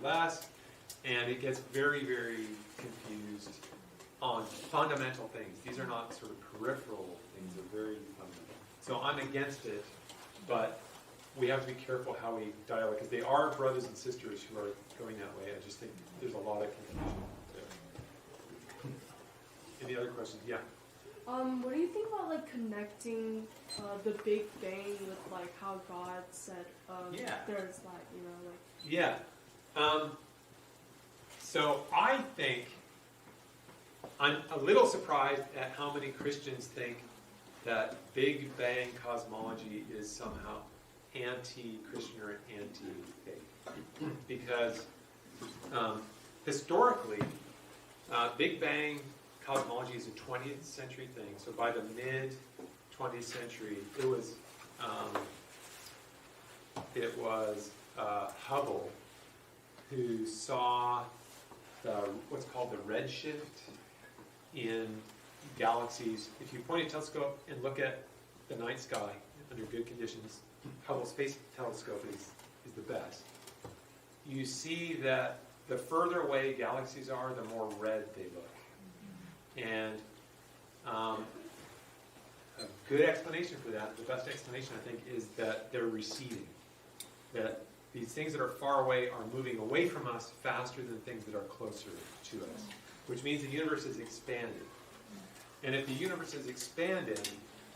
less, and it gets very, very confused on fundamental things. These are not sort of peripheral things, they're very fundamental. So I'm against it, but we have to be careful how we dialogue, because they are brothers and sisters who are going that way. I just think there's a lot of confusion there. Any other questions? Yeah. What do you think about like connecting the Big Bang with like how God said there's like, you know, like... Yeah. So I think I'm a little surprised at how many Christians think that Big Bang cosmology is somehow anti-Christian or anti-faith. Because historically, Big Bang cosmology is a 20th century thing. So by the mid-20th century, it was Hubble who saw what's called the redshift in galaxies. If you point a telescope and look at the night sky under good conditions, Hubble Space Telescope is the best. You see that the further away galaxies are, the more red they look. And a good explanation for that, the best explanation I think, is that they're receding. That these things that are far away are moving away from us faster than things that are closer to us, which means the universe is expanding. And if the universe is expanding,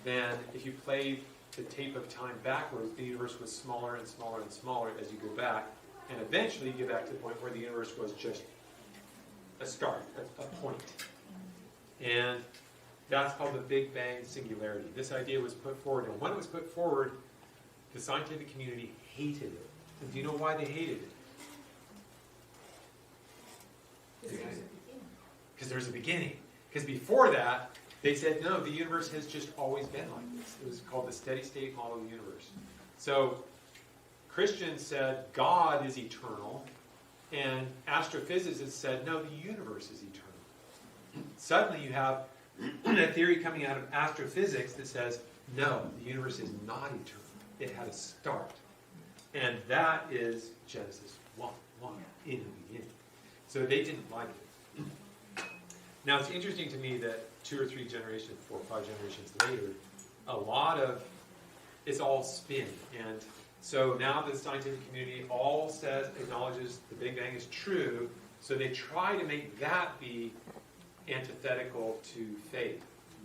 then if you play the tape of time backwards, the universe was smaller and smaller and smaller as you go back, and eventually you get back to the point where the universe was just a start, a point. And that's called the Big Bang singularity. This idea was put forward, and when it was put forward, the scientific community hated it. And do you know why they hated it? Because there's a beginning. Because before that, they said, no, the universe has just always been like this. It was called the steady state model of the universe. So Christians said God is eternal, and astrophysicists said, no, the universe is eternal. Suddenly you have a theory coming out of astrophysics that says, no, the universe is not eternal. It had a start. And that is Genesis 1, in the beginning. So they didn't like it. Now it's interesting to me that 2 or 3 generations, 4 or 5 generations later, it's all spin. And so now the scientific community all acknowledges the Big Bang is true, so they try to make that be antithetical to faith,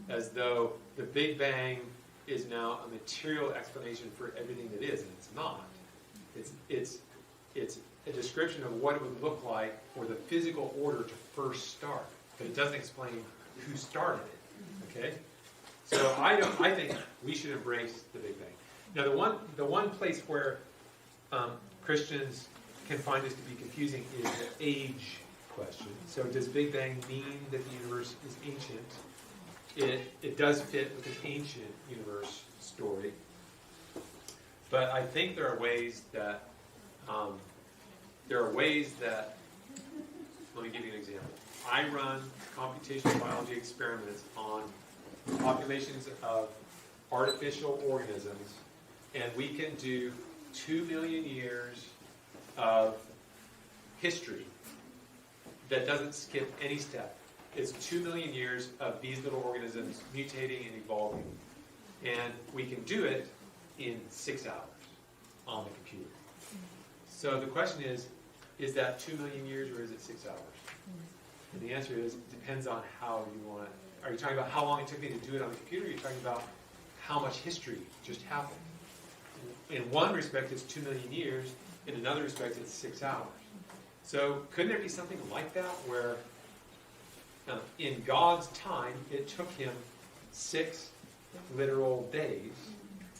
as though the Big Bang is now a material explanation for everything that is, and it's not. It's a description of what it would look like for the physical order to first start, but it doesn't explain who started it. Okay, so I think we should embrace the Big Bang. Now, the one place where Christians can find this to be confusing is the age question. So, does Big Bang mean that the universe is ancient? It does fit with an ancient universe story. But I think there are ways that let me give you an example. I run computational biology experiments on populations of artificial organisms, and we can do 2 million years of history that doesn't skip any step. It's 2 million years of these little organisms mutating and evolving. And we can do it in 6 hours on the computer. So the question is that 2 million years or is it 6 hours? And the answer is, it depends on how you want it. Are you talking about how long it took me to do it on the computer, or are you talking about how much history just happened? In one respect, it's 2 million years. In another respect, it's 6 hours. So couldn't there be something like that where in God's time, it took him 6 literal days,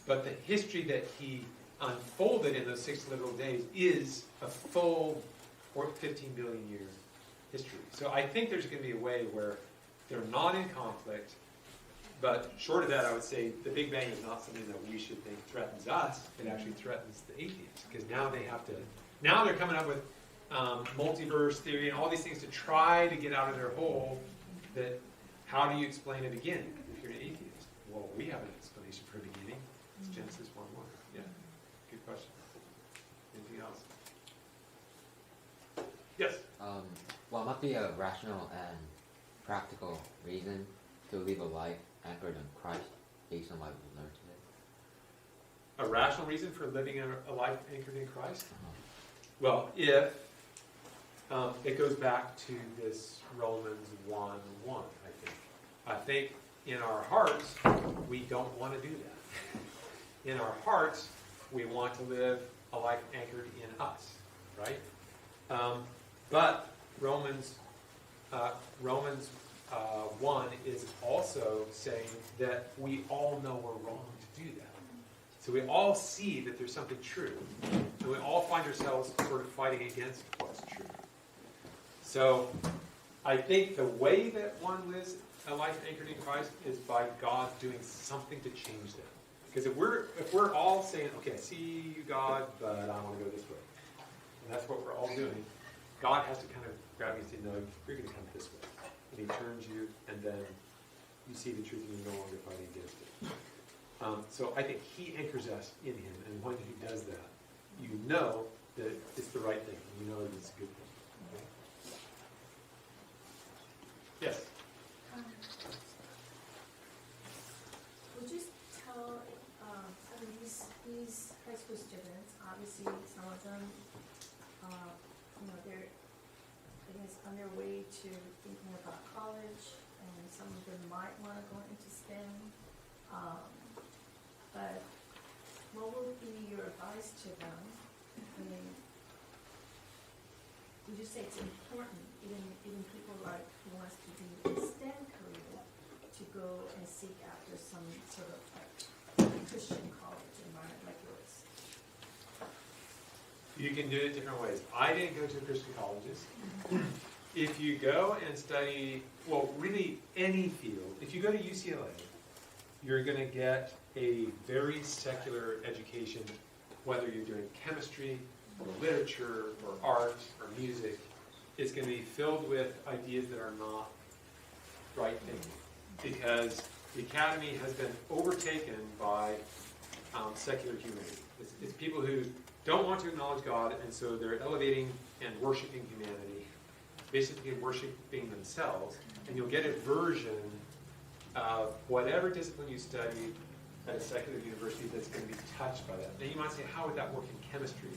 but the history that he unfolded in those 6 literal days is a full 15 billion year history. So I think there's going to be a way where they're not in conflict, but short of that, I would say the Big Bang is not something that we should think threatens us. It actually threatens the atheists, because now they're coming up with multiverse theory and all these things to try to get out of their hole. That how do you explain it again if you're an atheist? Well, we have an explanation for a beginning. It's Genesis 1:1. Yeah, good question. Anything else? what might be a rational and practical reason to live a life anchored in Christ based on what we've learned today? A rational reason for living a life anchored in Christ? Well, if it goes back to this Romans 1:1, I think. I think in our hearts, we don't want to do that. In our hearts, we want to live a life anchored in us, right? But Romans 1 is also saying that we all know we're wrong to do that. So we all see that there's something true. And we all find ourselves sort of fighting against what's true. So I think the way that one lives a life anchored in Christ is by God doing something to change that. Because if we're all saying, okay, I see you, God, but I want to go this way. And that's what we're all doing. God has to kind of grab you and say, no, you're going to come this way. And he turns you, and then you see the truth and you're no longer fighting against it. So I think he anchors us in him, and when he does that, you know that it's the right thing. You know that it's a good thing. Okay? Yes? Would you tell, these high school students, obviously some of them, they're, I guess, on their way to thinking about college, and some of them might want to go into STEM. But what would be your advice to them? I mean, would you say it's important, even people like who wants to be in STEM career, to go and seek after some sort of like Christian college environment like yours? You can do it different ways. I didn't go to Christian colleges. If you go and study, well, really any field, if you go to UCLA, you're going to get a very secular education, whether you're doing chemistry, or literature, or art, or music. It's going to be filled with ideas that are not right thinking. Because the academy has been overtaken by secular humanity. It's people who don't want to acknowledge God, and so they're elevating and worshiping humanity, basically worshiping themselves, and you'll get a version of whatever discipline you study at a secular university that's going to be touched by that. Now you might say, how would that work in chemistry?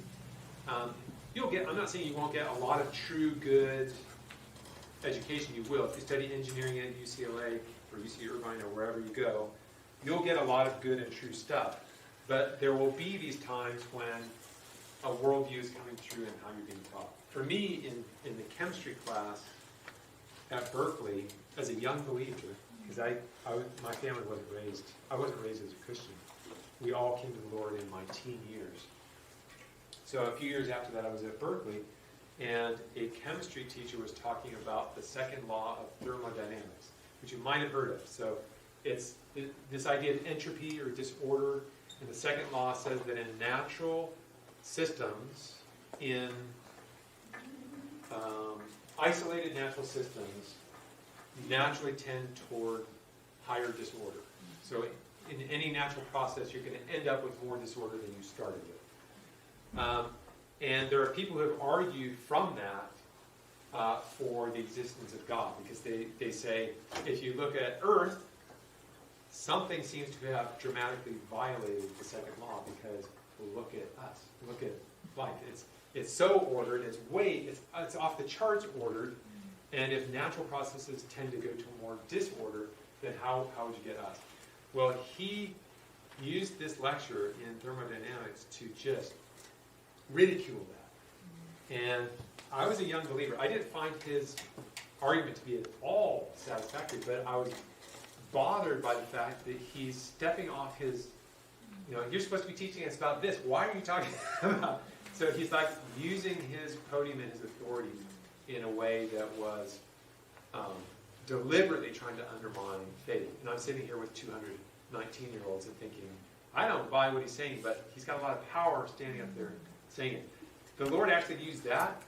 You'll get, I'm not saying you won't get a lot of true good education. You will. If you study engineering at UCLA or UC Irvine or wherever you go, you'll get a lot of good and true stuff. But there will be these times when a worldview is coming through in how you're being taught. For me, in the chemistry class at Berkeley, as a young believer, because my family I wasn't raised as a Christian. We all came to the Lord in my teen years. So a few years after that, I was at Berkeley, and a chemistry teacher was talking about the second law of thermodynamics, which you might have heard of. So it's this idea of entropy or disorder, and the second law says that in natural systems, in isolated natural systems, naturally tend toward higher disorder. So in any natural process, you're going to end up with more disorder than you started with. And there are people who have argued from that for the existence of God, because they say, if you look at Earth, something seems to have dramatically violated the second law, because look at us. Look at life. It's so ordered, it's off the charts ordered, and if natural processes tend to go to more disorder, then how would you get us? Well, he used this lecture in thermodynamics to just ridicule that. And I was a young believer. I didn't find his argument to be at all satisfactory, but I was bothered by the fact that he's stepping off his, you're supposed to be teaching us about this. Why are you talking about? So he's like using his podium and his authority in a way that was deliberately trying to undermine faith. And I'm sitting here with 219-year-olds and thinking, I don't buy what he's saying, but he's got a lot of power standing up there saying it. The Lord actually used that.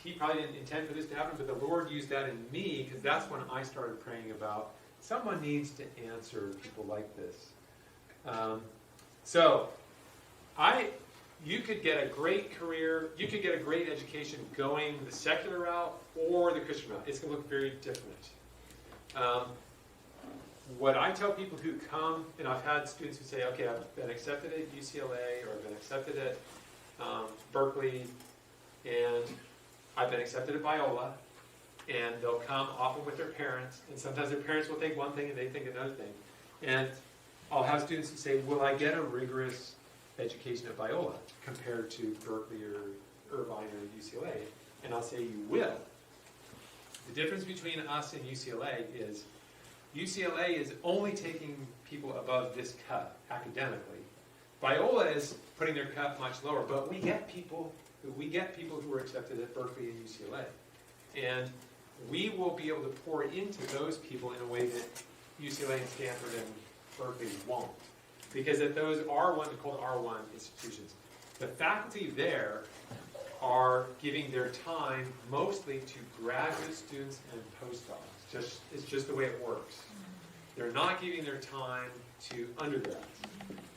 He probably didn't intend for this to happen, but the Lord used that in me, because that's when I started praying about someone needs to answer people like this. So I you could get a great career, you could get a great education going the secular route or the Christian route. It's going to look very different. What I tell people who come, and I've had students who say, okay, I've been accepted at UCLA or I've been accepted at Berkeley, and I've been accepted at Biola, and they'll come often with their parents, and sometimes their parents will think one thing and they think another thing. And I'll have students who say, will I get a rigorous education at Biola compared to Berkeley or Irvine or UCLA? And I'll say you will. The difference between us and UCLA is only taking people above this cut academically. Biola is putting their cut much lower, but we get people who are accepted at Berkeley and UCLA. And we will be able to pour into those people in a way that UCLA and Stanford and Berkeley won't. Because at those R1, they're called R1 institutions, the faculty there are giving their time mostly to graduate students and postdocs. It's just the way it works. They're not giving their time to undergrads.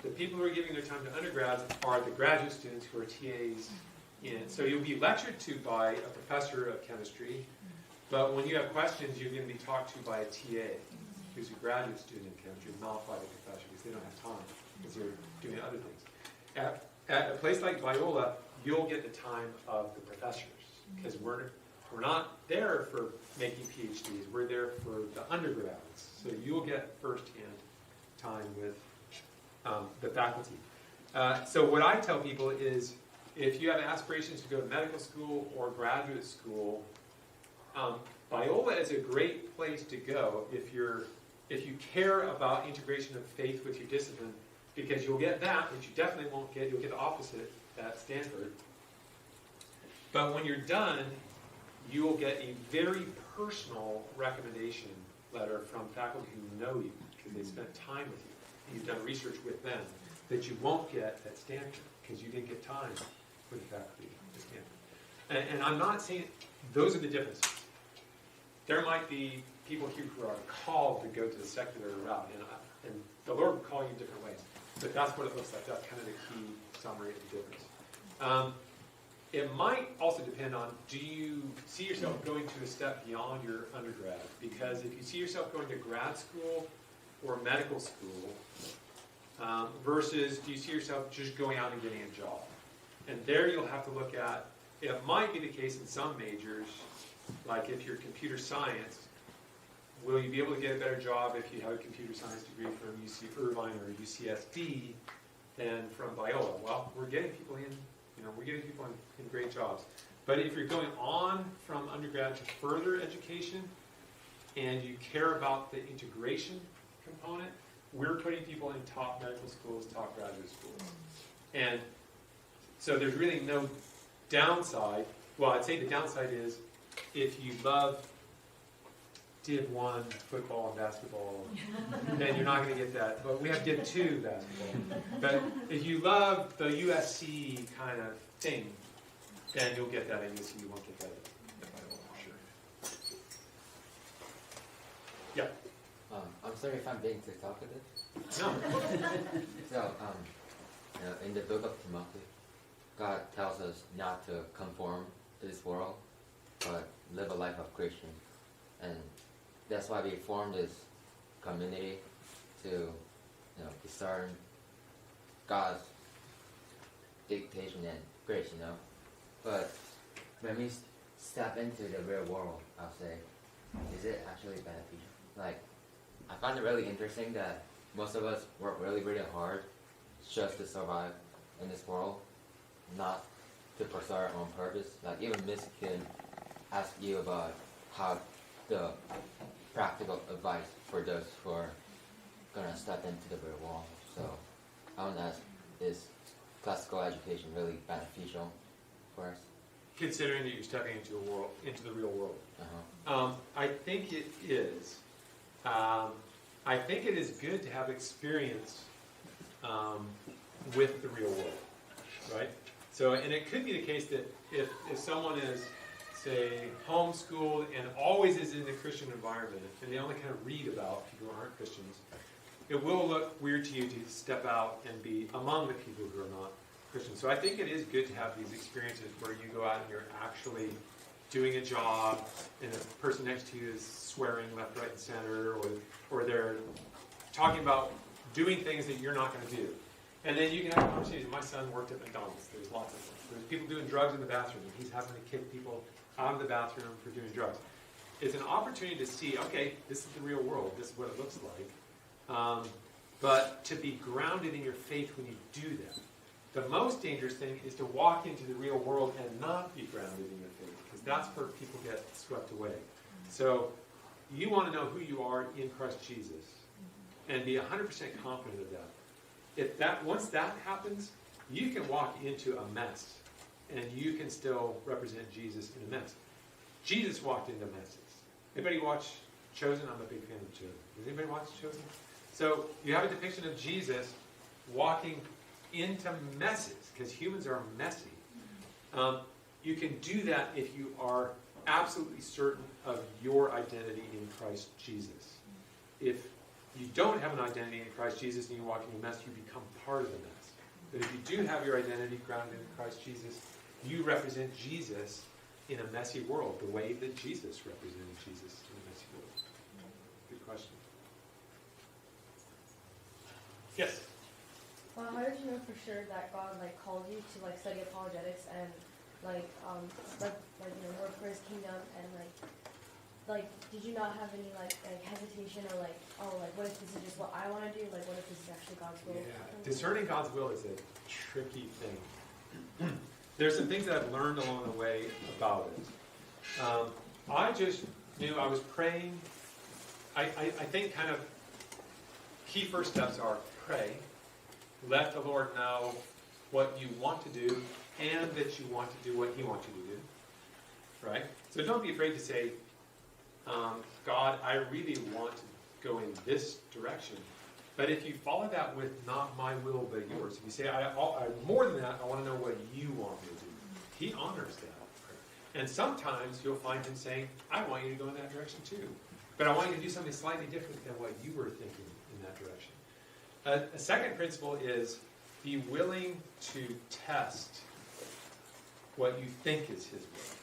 The people who are giving their time to undergrads are the graduate students who are TAs in. So you'll be lectured to by a professor of chemistry, but when you have questions, you're going to be talked to by a TA who's a graduate student in chemistry, not by the professor, because they don't have time, because they're doing other things. At a place like Biola, you'll get the time of the professors, because we're not there for making PhDs, we're there for the undergrads. So you'll get firsthand time with the faculty. So what I tell people is, if you have aspirations to go to medical school or graduate school, Biola is a great place to go if you care about integration of faith with your discipline, because you'll get that, which you definitely won't get. You'll get the opposite at Stanford. But when you're done, you will get a very personal recommendation letter from faculty who know you, because they spent time with you, and you've done research with them, that you won't get at Stanford, because you didn't get time with the faculty at Stanford. And I'm not saying those are the differences. There might be people here who are called to go to the secular route, and the Lord will call you in different ways. But that's what it looks like. That's kind of the key summary of the difference. It might also depend on, do you see yourself going to a step beyond your undergrad? Because if you see yourself going to grad school or medical school, versus do you see yourself just going out and getting a job? And there you'll have to look at, it might be the case in some majors, like if you're computer science, will you be able to get a better job if you have a computer science degree from UC Irvine or UCSD than from Biola? Well, we're getting people in, in great jobs. But if you're going on from undergrad to further education and you care about the integration component, we're putting people in top medical schools, top graduate schools. And so there's really no downside. Well, I'd say the downside is if you love Div 1 football and basketball, then you're not going to get that. But we have Div 2 basketball. But if you love the USC kind of thing, then you'll get that at USC. You won't get that at Biola, for sure. Yeah. I'm sorry if I'm being too talkative. No. So, in the book of Timothy, God tells us not to conform to this world, but live a life of Christian. And that's why we formed this community to, discern God's dictation and grace, But when we step into the real world, I'll say, is it actually beneficial? Like, I find it really interesting that most of us work really, really hard just to survive in this world, not to pursue our own purpose. Like, even Miss can ask you about how the practical advice for those who are gonna step into the real world. So I want to ask, is classical education really beneficial for us? Considering that you're stepping into the real world. Uh-huh. I think it is. I think it is good to have experience with the real world, right? So, and it could be the case that if someone is, say, homeschooled and always is in a Christian environment, and they only kind of read about people who aren't Christians, it will look weird to you to step out and be among the people who are not Christian. So I think it is good to have these experiences where you go out and you're actually doing a job, and the person next to you is swearing left, right, and center, or they're talking about doing things that you're not going to do. And then you can have conversations. My son worked at McDonald's. There's lots of them. There's people doing drugs in the bathroom, and he's having to kick people out of the bathroom for doing drugs. It's an opportunity to see, okay, this is the real world. This is what it looks like. But to be grounded in your faith when you do that. The most dangerous thing is to walk into the real world and not be grounded in your faith, because that's where people get swept away. So you want to know who you are in Christ Jesus and be 100% confident of that. Once that happens, you can walk into a mess and you can still represent Jesus in a mess. Jesus walked into messes. Anybody watch Chosen? I'm a big fan of Chosen. Does anybody watch Chosen? So you have a depiction of Jesus walking into messes, because humans are messy. You can do that if you are absolutely certain of your identity in Christ Jesus. If you don't have an identity in Christ Jesus and you walk into a mess, you become part of the mess. But if you do have your identity grounded in Christ Jesus, you represent Jesus in a messy world, the way that Jesus represented Jesus in a messy world. Good question. Yes? How did you know for sure that God called you to study apologetics and work for His kingdom, and did you not have any hesitation or what if this is just what I want to do? What if this is actually God's will? Yeah, discerning God's will is a tricky thing. There's some things that I've learned along the way about it. I just knew I was praying. I think kind of key first steps are pray. Let the Lord know what you want to do and that you want to do what He wants you to do. Right? So don't be afraid to say, God, I really want to go in this direction. But if you follow that with not my will but yours, if you say, more than that, I want to know what you want me to do. He honors that. And sometimes you'll find Him saying, I want you to go in that direction too. But I want you to do something slightly different than what you were thinking in that direction. A second principle is be willing to test what you think is His will.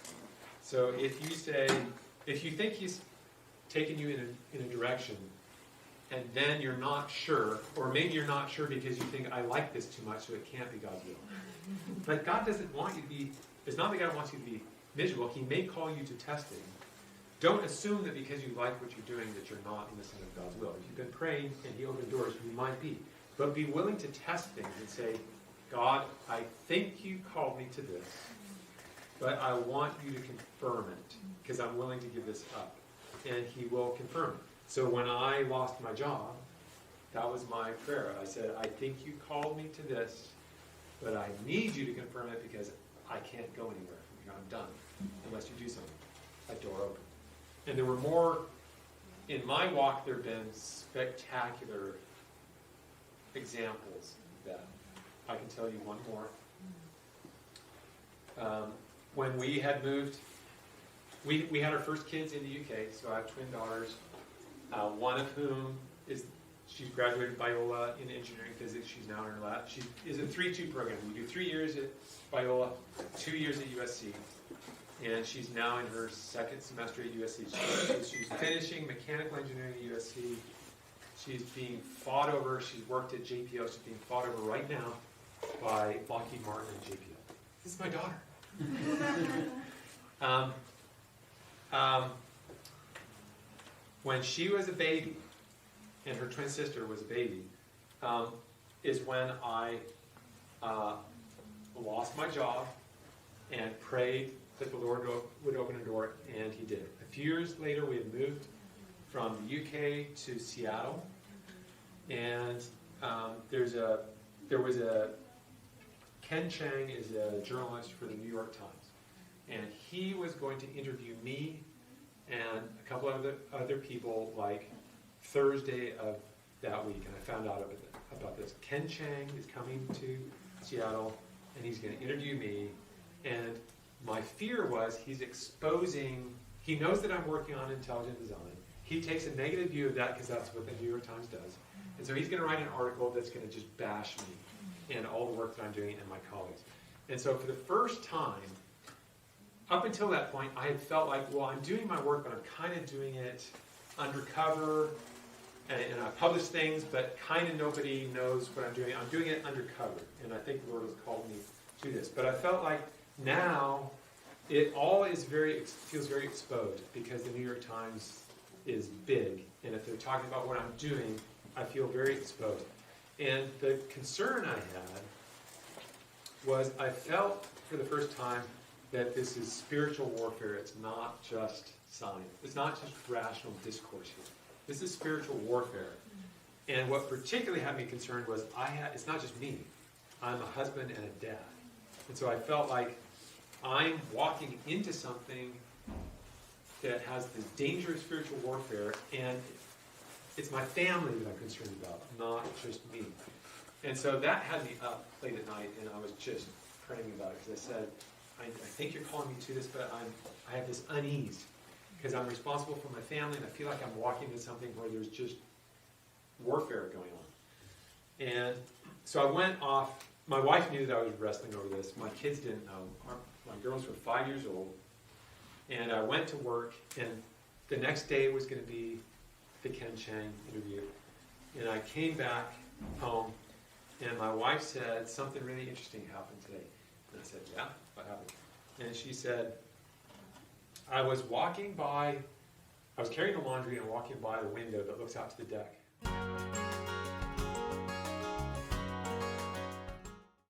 So if you think He's taken you in a direction, and then you're not sure, or maybe you're not sure because you think, I like this too much, so it can't be God's will. But God doesn't want you to be, it's not that God wants you to be miserable. He may call you to testing. Don't assume that because you like what you're doing that you're not in the center of God's will. If you've been praying and He opened doors, you might be. But be willing to test things and say, God, I think you called me to this, but I want you to confirm it, because I'm willing to give this up. And He will confirm it. So when I lost my job, that was my prayer. I said, I think you called me to this, but I need you to confirm it because I can't go anywhere from here. I'm done unless you do something. That door opened. And there were more, in my walk, there have been spectacular examples of that. I can tell you one more. When we had moved, we had our first kids in the UK, so I have twin daughters, one of whom she's graduated Biola in engineering physics. She's now in her lab. She is a 3-2 program. We do 3 years at Biola, 2 years at USC. And she's now in her second semester at USC. She's finishing mechanical engineering at USC. She's being fought over. She's worked at JPL. She's being fought over right now by Lockheed Martin and JPL. This is my daughter. When she was a baby, and her twin sister was a baby, is when I lost my job and prayed that the Lord would open a door, and He did. A few years later, we had moved from the UK to Seattle, and there was a Ken Chang is a journalist for the New York Times, and he was going to interview me and a couple of other people Thursday of that week, and I found out about this. Ken Chang is coming to Seattle, and he's going to interview me, and my fear was he knows that I'm working on intelligent design. He takes a negative view of that because that's what the New York Times does. And so he's going to write an article that's going to just bash me. and all the work that I'm doing and my colleagues. And so for the first time, up until that point, I had felt like, well, I'm doing my work, but I'm kind of doing it undercover, and I publish things, but kind of nobody knows what I'm doing. I'm doing it undercover, and I think the Lord has called me to this. But I felt like now it all is feels very exposed, because the New York Times is big, and if they're talking about what I'm doing, I feel very exposed. And the concern I had was I felt for the first time that this is spiritual warfare. It's not just science. It's not just rational discourse here. This is spiritual warfare. And what particularly had me concerned was it's not just me. I'm a husband and a dad. And so I felt like I'm walking into something that has this danger of spiritual warfare, and it's my family that I'm concerned about, not just me. And so that had me up late at night, and I was just praying about it, because I said, I think you're calling me to this, but I have this unease, because I'm responsible for my family, and I feel like I'm walking into something where there's just warfare going on. And so I went off. My wife knew that I was wrestling over this. My kids didn't know. My girls were 5 years old. And I went to work, and the next day was going to be the Ken Chang interview. And I came back home, and my wife said, something really interesting happened today. And I said, yeah, what happened? And she said, I was carrying the laundry and walking by the window that looks out to the deck.